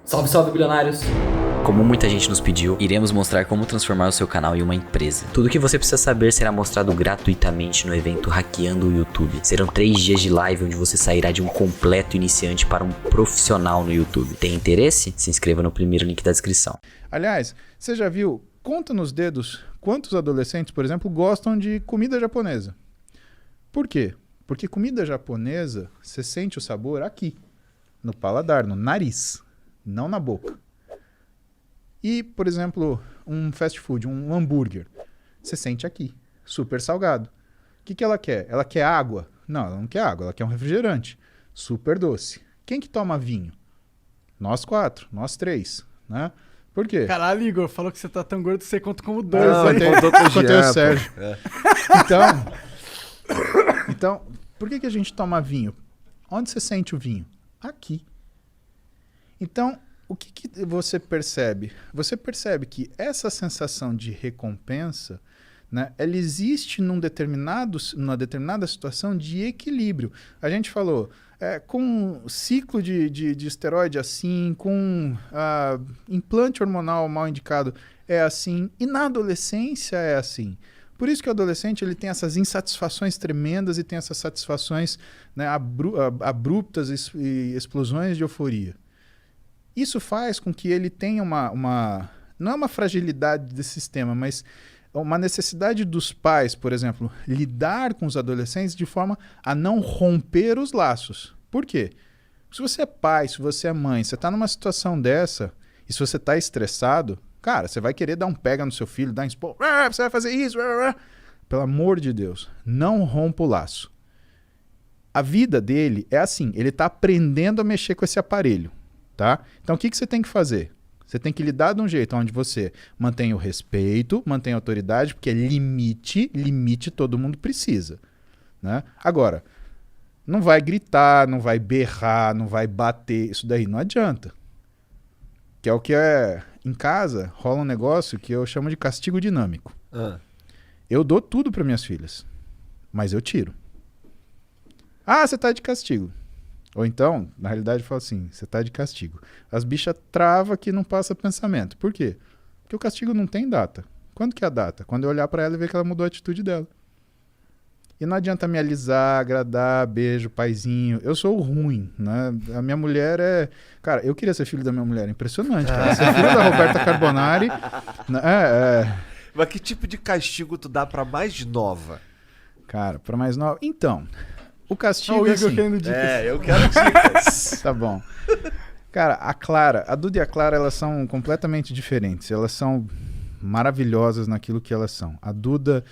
Salve, salve, bilionários! Como muita gente nos pediu, iremos mostrar como transformar o seu canal em uma empresa. Tudo o que você precisa saber será mostrado gratuitamente no evento Hackeando o YouTube. Serão 3 dias de live onde você sairá de um completo iniciante para um profissional no YouTube. Tem interesse? Se inscreva no primeiro link da descrição. Aliás, você já viu, conta nos dedos, quantos adolescentes, por exemplo, gostam de comida japonesa? Por quê? Porque comida japonesa, você sente o sabor aqui, no paladar, no nariz, não na boca. E, por exemplo, um fast food, um hambúrguer, você sente aqui, super salgado. O que ela quer? Ela quer água? Não, ela não quer água, ela quer um refrigerante, super doce. Quem que toma vinho? Nós 4, nós 3, né? Por quê? Caralho, Igor, falou que você tá tão gordo que você conta como 2. Não, contei o Sérgio. É. Então, por que a gente toma vinho? Onde você sente o vinho? Aqui. Então, o que você percebe? Você percebe que essa sensação de recompensa, né, ela existe numa determinada situação de equilíbrio. A gente falou, com ciclo de esteroide assim, com implante hormonal mal indicado é assim, e na adolescência é assim. Por isso que o adolescente ele tem essas insatisfações tremendas e tem essas satisfações, né, abruptas e explosões de euforia. Isso faz com que ele tenha não é uma fragilidade desse sistema, mas uma necessidade dos pais, por exemplo, lidar com os adolescentes de forma a não romper os laços. Por quê? Se você é pai, se você é mãe, você está numa situação dessa, e se você está estressado, cara, você vai querer dar um pega no seu filho, dar um expor, você vai fazer isso, pelo amor de Deus, não rompa o laço. A vida dele é assim, ele está aprendendo a mexer com esse aparelho. Tá? Então o que você tem que fazer? Você tem que lidar de um jeito onde você mantém o respeito, mantém a autoridade, porque limite todo mundo precisa. Né? Agora, não vai gritar, não vai berrar, não vai bater, isso daí não adianta. Que é o que em casa rola um negócio que eu chamo de castigo dinâmico. Eu dou tudo para minhas filhas, mas eu tiro. Ah, você tá de castigo. Ou então, na realidade, eu falo assim, você tá de castigo. As bichas travam que não passa pensamento. Por quê? Porque o castigo não tem data. Quando que é a data? Quando eu olhar pra ela e ver que ela mudou a atitude dela. E não adianta me alisar, agradar, beijo, paizinho. Eu sou o ruim, né? A minha mulher é... Cara, eu queria ser filho da minha mulher. Impressionante, cara. Ser filho da Roberta Carbonari... Mas que tipo de castigo tu dá pra mais nova? Cara, pra mais nova... Então... O castigo o é Igor assim. querendo dicas. Eu quero dicas. Tá bom. Cara, a Duda e a Clara, elas são completamente diferentes. Elas são maravilhosas naquilo que elas são. A Duda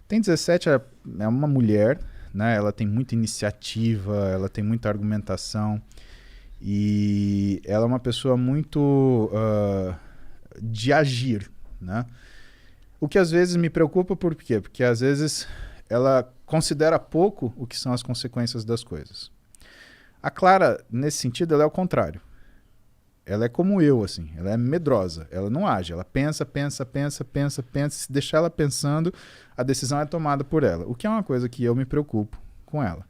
tem 17, é uma mulher, né? Ela tem muita iniciativa, ela tem muita argumentação. E ela é uma pessoa muito de agir, né? O que às vezes me preocupa, por quê? Porque às vezes ela considera pouco o que são as consequências das coisas. A Clara, nesse sentido, ela é o contrário. Ela é como eu, assim. Ela é medrosa. Ela não age. Ela pensa. Se deixar ela pensando, a decisão é tomada por ela. O que é uma coisa que eu me preocupo com ela.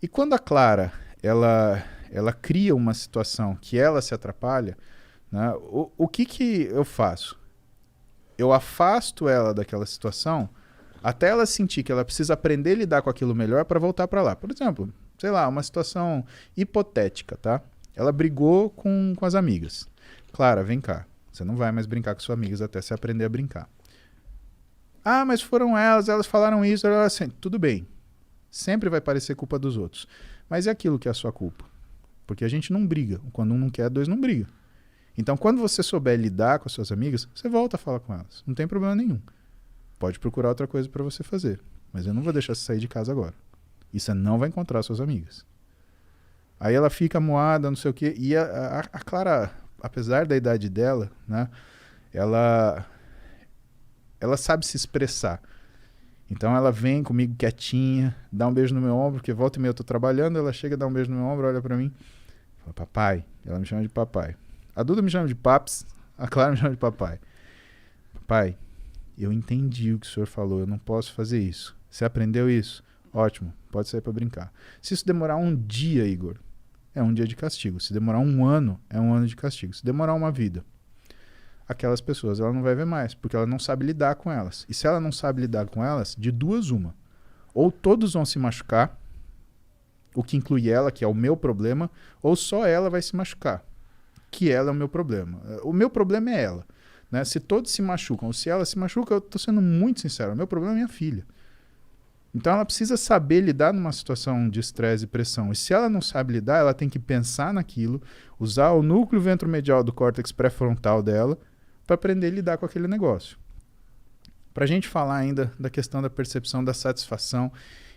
E quando a Clara, ela cria uma situação que ela se atrapalha, né, o que eu faço? Eu afasto ela daquela situação até ela sentir que ela precisa aprender a lidar com aquilo melhor para voltar para lá. Por exemplo, sei lá, uma situação hipotética, tá? Ela brigou com as amigas. Clara, vem cá. Você não vai mais brincar com suas amigas até você aprender a brincar. Ah, mas foram elas falaram isso. Assim, tudo bem. Sempre vai parecer culpa dos outros. Mas é aquilo que é a sua culpa. Porque a gente não briga. Quando um não quer, dois não brigam. Então, quando você souber lidar com as suas amigas, você volta a falar com elas. Não tem problema nenhum. Pode procurar outra coisa para você fazer. Mas eu não vou deixar você sair de casa agora. E você não vai encontrar suas amigas. Aí ela fica moada, não sei o quê. E a Clara, apesar da idade dela, né, ela sabe se expressar. Então ela vem comigo quietinha, dá um beijo no meu ombro, porque volta e meia eu tô trabalhando, ela chega, dá um beijo no meu ombro, olha para mim, fala, papai. Ela me chama de papai. A Duda me chama de paps, a Clara me chama de papai. Papai, eu entendi o que o senhor falou, eu não posso fazer isso. Você aprendeu isso? Ótimo, pode sair para brincar. Se isso demorar um dia, Igor, é um dia de castigo. Se demorar 1 ano, é 1 ano de castigo. Se demorar uma vida, aquelas pessoas ela não vai ver mais, porque ela não sabe lidar com elas. E se ela não sabe lidar com elas, de duas uma. Ou todos vão se machucar, o que inclui ela, que é o meu problema, ou só ela vai se machucar, que ela é o meu problema. O meu problema é ela. Né? Se todos se machucam, ou se ela se machuca, eu estou sendo muito sincero, o meu problema é minha filha. Então ela precisa saber lidar numa situação de estresse e pressão. E se ela não sabe lidar, ela tem que pensar naquilo, usar o núcleo ventromedial do córtex pré-frontal dela para aprender a lidar com aquele negócio. Para a gente falar ainda da questão da percepção da satisfação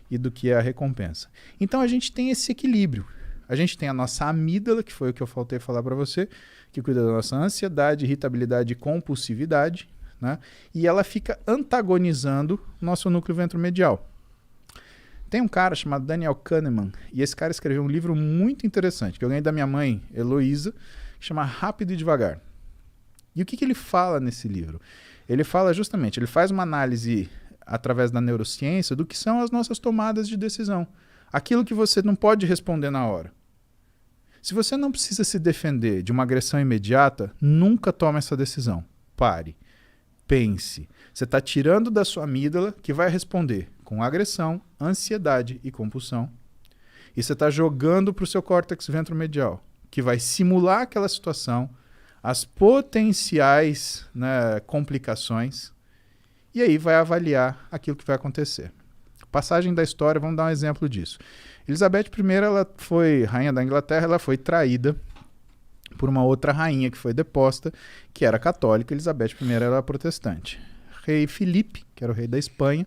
e do que é a recompensa. Então a gente tem esse equilíbrio. A gente tem a nossa amígdala, que foi o que eu faltei falar para você, que cuida da nossa ansiedade, irritabilidade e compulsividade, né? E ela fica antagonizando nosso núcleo ventromedial. Tem um cara chamado Daniel Kahneman, e esse cara escreveu um livro muito interessante, que eu ganhei da minha mãe, Heloísa, que chama Rápido e Devagar. E o que ele fala nesse livro? Ele fala justamente, ele faz uma análise através da neurociência do que são as nossas tomadas de decisão. Aquilo que você não pode responder na hora. Se você não precisa se defender de uma agressão imediata, nunca tome essa decisão. Pare. Pense. Você está tirando da sua amígdala, que vai responder com agressão, ansiedade e compulsão. E você está jogando para o seu córtex ventromedial, que vai simular aquela situação, as potenciais, né, complicações, e aí vai avaliar aquilo que vai acontecer. Passagem da história, vamos dar um exemplo disso. Elizabeth I, ela foi rainha da Inglaterra, ela foi traída por uma outra rainha que foi deposta, que era católica. Elizabeth I era protestante. Rei Filipe, que era o rei da Espanha,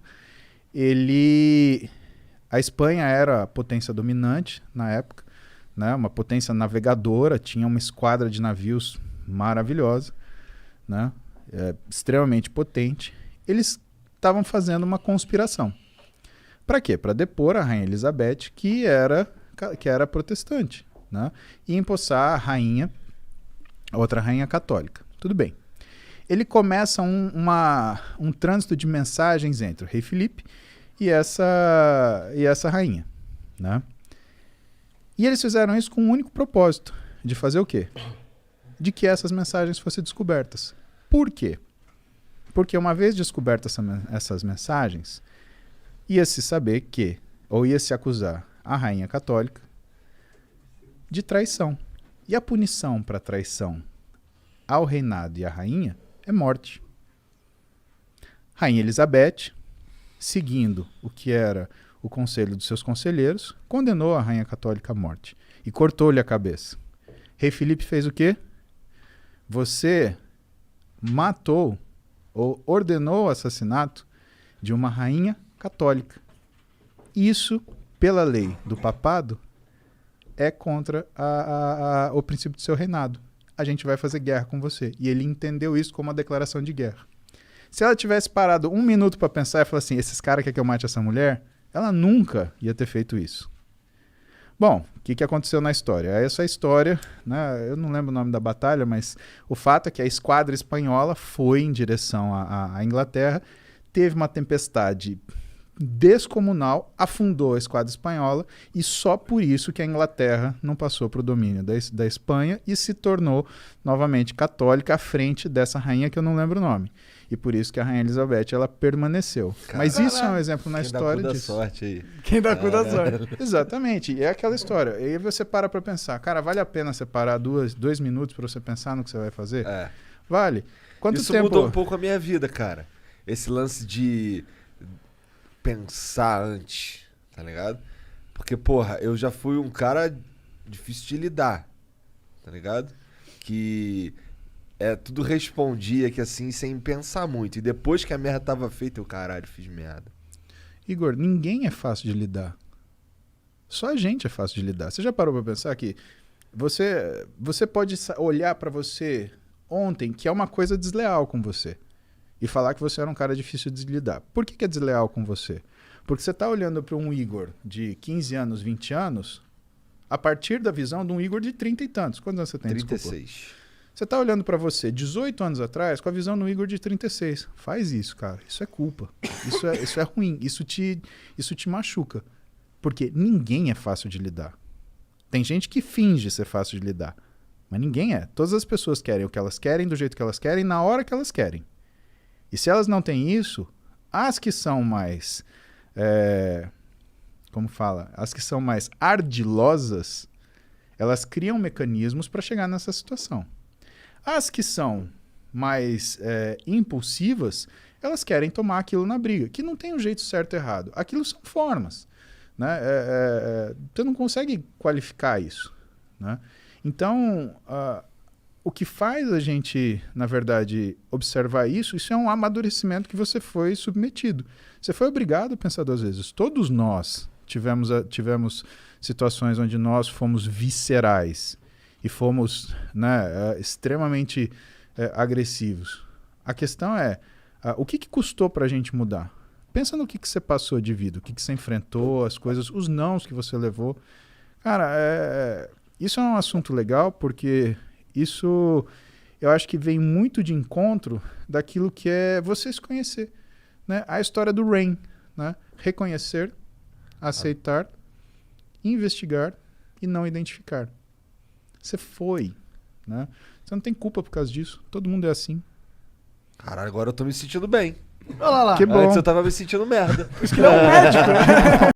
a Espanha era a potência dominante na época, né? Uma potência navegadora, tinha uma esquadra de navios maravilhosa, né? Extremamente potente. Eles estavam fazendo uma conspiração. Para quê? Para depor a rainha Elizabeth, que era protestante, né? E empossar a rainha, a outra rainha católica. Tudo bem. Ele começa um trânsito de mensagens entre o rei Filipe e essa rainha, né? E eles fizeram isso com um único propósito, de fazer o quê? De que essas mensagens fossem descobertas. Por quê? Porque uma vez descobertas essas mensagens, ia-se saber que, ou ia-se acusar a rainha católica de traição. E a punição para traição ao reinado e à rainha é morte. Rainha Elizabeth, seguindo o que era o conselho dos seus conselheiros, condenou a rainha católica à morte e cortou-lhe a cabeça. Rei Filipe fez o quê? Você matou ou ordenou o assassinato de uma rainha católica. Isso, pela lei do papado, é contra o princípio do seu reinado. A gente vai fazer guerra com você. E ele entendeu isso como uma declaração de guerra. Se ela tivesse parado 1 minuto para pensar e falar assim, esses caras querem que eu mate essa mulher, ela nunca ia ter feito isso. Bom, o que aconteceu na história? Essa história, né, eu não lembro o nome da batalha, mas o fato é que a esquadra espanhola foi em direção à Inglaterra, teve uma tempestade descomunal, afundou a esquadra espanhola e só por isso que a Inglaterra não passou para o domínio da Espanha e se tornou novamente católica à frente dessa rainha que eu não lembro o nome. E por isso que a rainha Elizabeth ela permaneceu. Caramba. Mas isso é um exemplo na história disso. Quem dá cu da sorte aí. Quem dá cu da sorte. Exatamente. E é aquela história. E aí você para pensar. Cara, vale a pena separar 2 minutos para você pensar no que você vai fazer? É. Vale. Quanto isso tempo... mudou um pouco a minha vida, cara. Esse lance de pensar antes, tá ligado? Porque, porra, eu já fui um cara difícil de lidar, tá ligado? Que tudo respondia que assim, sem pensar muito. E depois que a merda tava feita, eu, caralho, fiz merda. Igor, ninguém é fácil de lidar. Só a gente é fácil de lidar. Você já parou pra pensar que você pode olhar pra você ontem que é uma coisa desleal com você e falar que você era um cara difícil de lidar. Por que é desleal com você? Porque você tá olhando para um Igor de 15 anos, 20 anos, a partir da visão de um Igor de 30 e tantos. Quantos anos você tem? 36. Desculpa. Você tá olhando para você 18 anos atrás com a visão do Igor de 36. Faz isso, cara. Isso é culpa. Isso é ruim. Isso te machuca. Porque ninguém é fácil de lidar. Tem gente que finge ser fácil de lidar, mas ninguém é. Todas as pessoas querem o que elas querem, do jeito que elas querem, na hora que elas querem. E se elas não têm isso, as que são mais... como fala? As que são mais ardilosas, elas criam mecanismos para chegar nessa situação. As que são mais impulsivas, elas querem tomar aquilo na briga, que não tem um jeito certo e errado. Aquilo são formas. Né? Você não consegue qualificar isso. Né? Então, o que faz a gente, na verdade, observar isso é um amadurecimento que você foi submetido. Você foi obrigado a pensar 2 vezes. Todos nós tivemos situações onde nós fomos viscerais e fomos, né, extremamente agressivos. A questão é, o que custou para a gente mudar? Pensa no que você passou de vida, o que você enfrentou, as coisas, os nãos que você levou. Cara, isso é um assunto legal porque isso eu acho que vem muito de encontro daquilo que é você se conhecer. Né? A história do Rain, né? Reconhecer, aceitar, investigar e não identificar. Você foi. Né? Você não tem culpa por causa disso. Todo mundo é assim. Caralho, agora eu tô me sentindo bem. Olha lá. Que bom. Antes eu tava me sentindo merda. Por isso que ele é um médico.